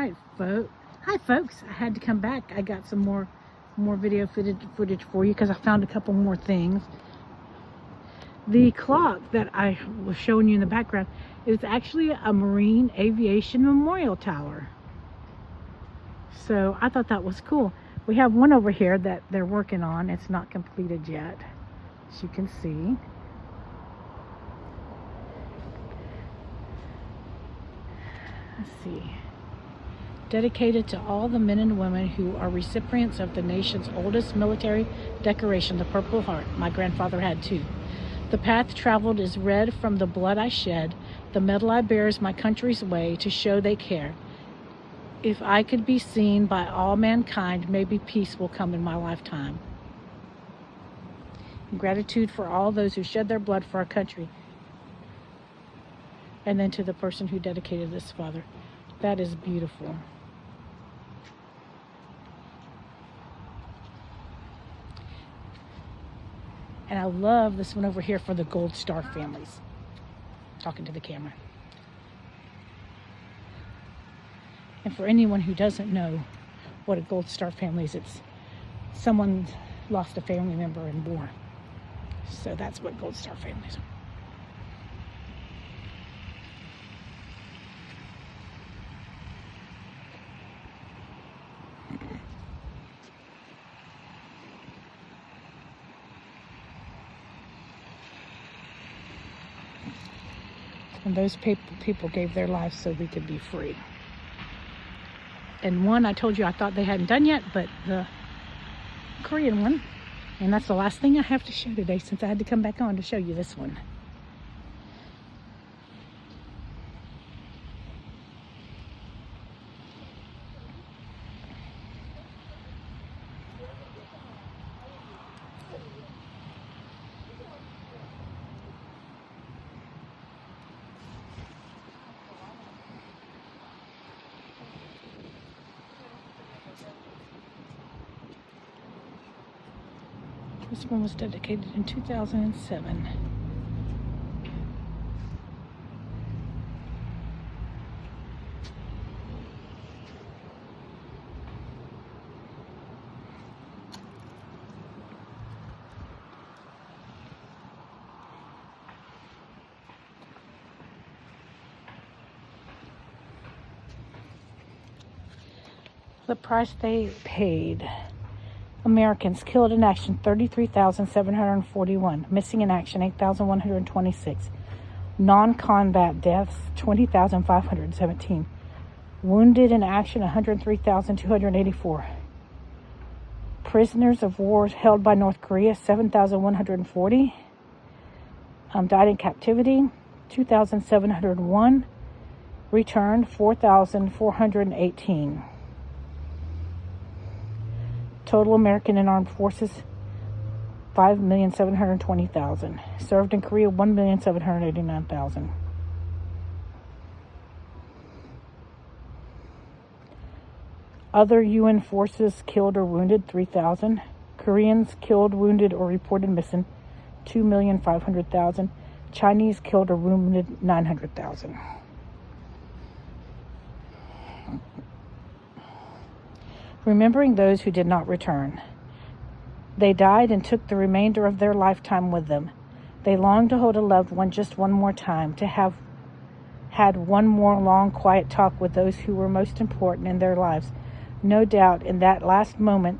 right, folks. Hi, folks. I had to come back. I got some more video footage for you because I found a couple more things. The clock that I was showing you in the background is actually a Marine Aviation Memorial Tower. So I thought that was cool. We have one over here that they're working on. It's not completed yet, as you can see. Let's see. Dedicated to all the men and women who are recipients of the nation's oldest military decoration, the Purple Heart. My grandfather had two. The path traveled is red from the blood I shed. The medal I bear is my country's way to show they care. If I could be seen by all mankind, maybe peace will come in my lifetime. Gratitude for all those who shed their blood for our country. And then to the person who dedicated this, Father. That is beautiful. And I love this one over here for the Gold Star families. Talking to the camera. And for anyone who doesn't know what a Gold Star family is, it's someone lost a family member in war. So that's what Gold Star families are. And those people gave their lives so we could be free. And one I told you I thought they hadn't done yet, but the Korean one. And that's the last thing I have to show today since I had to come back on to show you this one. This one was dedicated in 2007. The price they paid. Americans killed in action 33,741, missing in action 8,126, non-combat deaths 20,517, wounded in action 103,284, prisoners of war held by North Korea 7,140, died in captivity 2,701, returned 4,418. Total American and Armed Forces, 5,720,000. Served in Korea, 1,789,000. Other UN forces killed or wounded, 3,000. Koreans killed, wounded, or reported missing, 2,500,000. Chinese killed or wounded, 900,000. Remembering those who did not return. They died and took the remainder of their lifetime with them. They longed to hold a loved one just one more time, to have had one more long, quiet talk with those who were most important in their lives. No doubt in that last moment,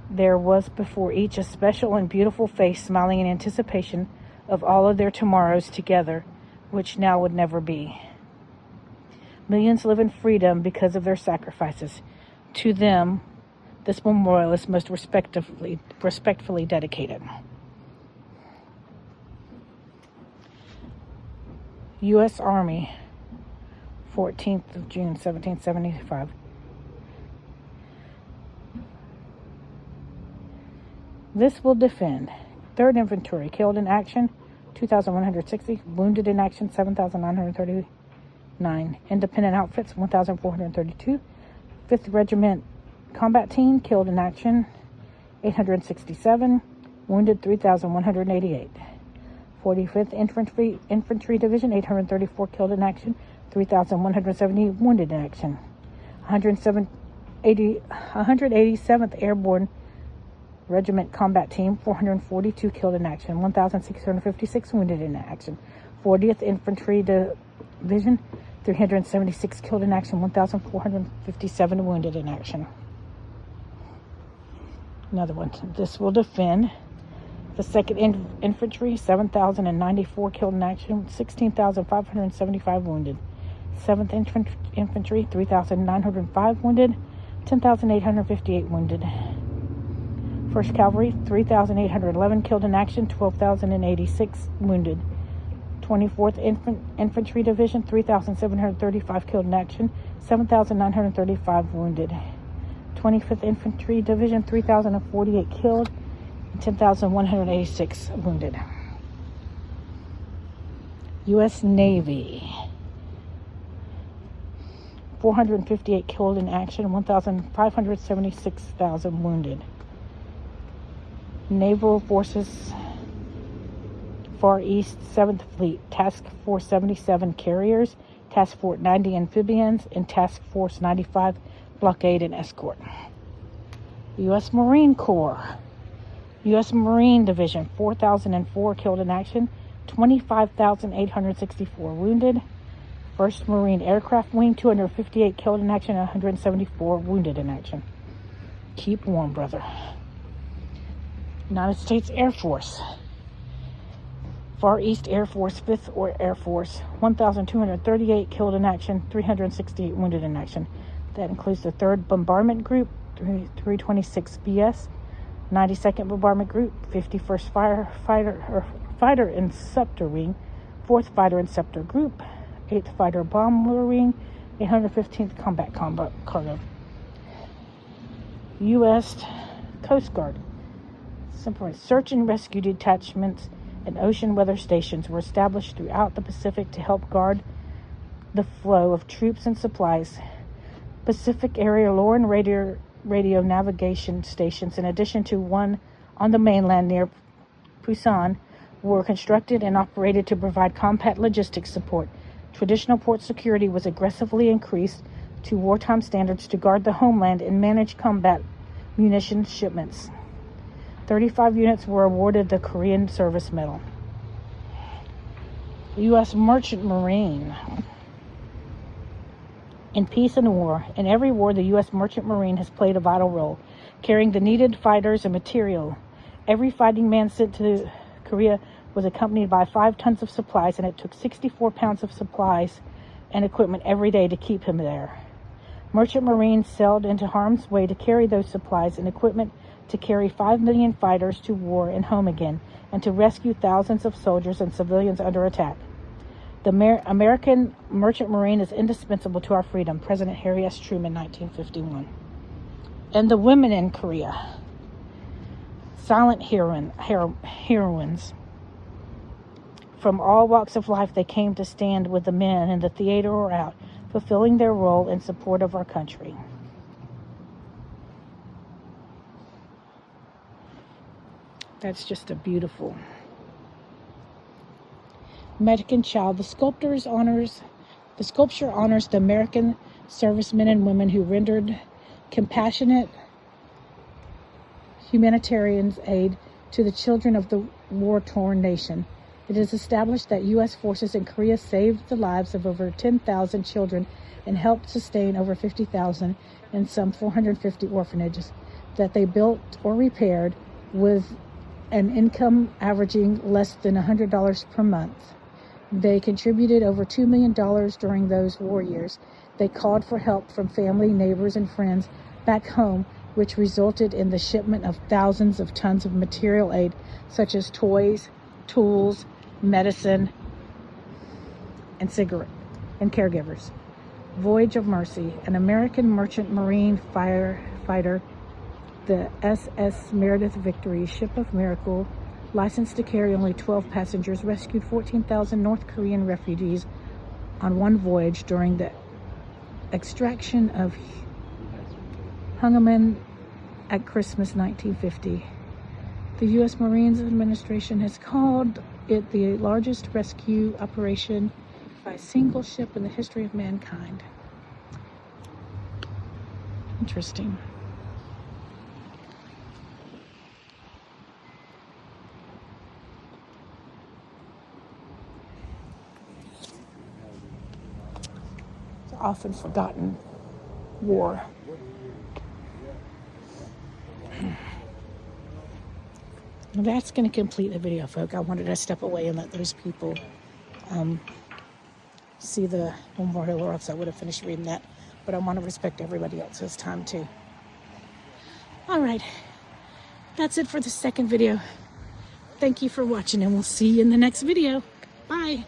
there was before each a special and beautiful face smiling in anticipation of all of their tomorrows together, which now would never be. Millions live in freedom because of their sacrifices. To them, this memorial is most respectfully dedicated. U.S. Army, 14th of June, 1775. This will defend. 3rd Infantry, killed in action, 2,160. Wounded in action, 7,939. Independent outfits, 1,432. 5th Regiment Combat Team, killed in action, 867. Wounded, 3,188. 45th Infantry Division, 834 killed in action, 3,170 wounded in action. 187th Airborne Regiment Combat Team, 442 killed in action, 1,656 wounded in action. 40th Infantry Division, 376 killed in action, 1,457 wounded in action. Another one. This will defend the 2nd Infantry, 7,094 killed in action, 16,575 wounded. 7th Infantry, 3,905 wounded, 10,858 wounded. 1st Cavalry, 3,811 killed in action, 12,086 wounded. 24th Infantry Division, 3,735 killed in action, 7,935 wounded. 25th Infantry Division, 3,048 killed, and 10,186 wounded. U.S. Navy, 458 killed in action, 1,576,000 wounded. Naval Forces, Far East 7th Fleet, Task Force 77 carriers, Task Force 90 amphibians, and Task Force 95 blockade and escort. U.S. Marine Corps, U.S. Marine Division, 4,004 killed in action, 25,864 wounded. 1st Marine Aircraft Wing, 258 killed in action, 174 wounded in action. Keep warm, brother. United States Air Force, Far East Air Force, 5th Air Force, 1,238 killed in action, 368 wounded in action. That includes the 3rd Bombardment Group, 326 BS, 92nd Bombardment Group, 51st Fighter Interceptor Wing, 4th Fighter Interceptor Group, 8th Fighter Bomber Wing, 815th Combat Cargo. U.S. Coast Guard. Search and rescue detachments and ocean weather stations were established throughout the Pacific to help guard the flow of troops and supplies. Pacific Area Lore and radio navigation stations, in addition to one on the mainland near Pusan, were constructed and operated to provide combat logistics support. Traditional port security was aggressively increased to wartime standards to guard the homeland and manage combat munition shipments. 35 units were awarded the Korean Service Medal. U.S. Merchant Marine. In peace and war, in every war, the U.S. Merchant Marine has played a vital role, carrying the needed fighters and material. Every fighting man sent to Korea was accompanied by 5 tons of supplies, and it took 64 pounds of supplies and equipment every day to keep him there. Merchant Marines sailed into harm's way to carry those supplies and equipment to carry 5 million fighters to war and home again, and to rescue thousands of soldiers and civilians under attack. The American Merchant Marine is indispensable to our freedom. President Harry S. Truman, 1951. And the women in Korea. Silent heroines. From all walks of life, they came to stand with the men in the theater or out, fulfilling their role in support of our country. That's just a beautiful American child. The sculpture honors the American servicemen and women who rendered compassionate humanitarian aid to the children of the war-torn nation. It is established that U.S. forces in Korea saved the lives of over 10,000 children and helped sustain over 50,000 in some 450 orphanages that they built or repaired with an income averaging less than $100 per month. They contributed over $2 million during those war years. They called for help from family, neighbors, and friends back home, which resulted in the shipment of thousands of tons of material aid, such as toys, tools, medicine, and cigarette and caregivers. Voyage of Mercy, an American merchant marine firefighter, the SS Meredith Victory, ship of miracle, licensed to carry only 12 passengers, rescued 14,000 North Korean refugees on one voyage during the extraction of Hungaman at Christmas 1950. The U.S. Marines Administration has called it the largest rescue operation by a single ship in the history of mankind. Interesting. It's an often forgotten war. Well, that's going to complete the video, folks. I wanted to step away and let those people see the memorial, or else I would have finished reading that. But I want to respect everybody else's time too. All right. That's it for the second video. Thank you for watching, and we'll see you in the next video. Bye.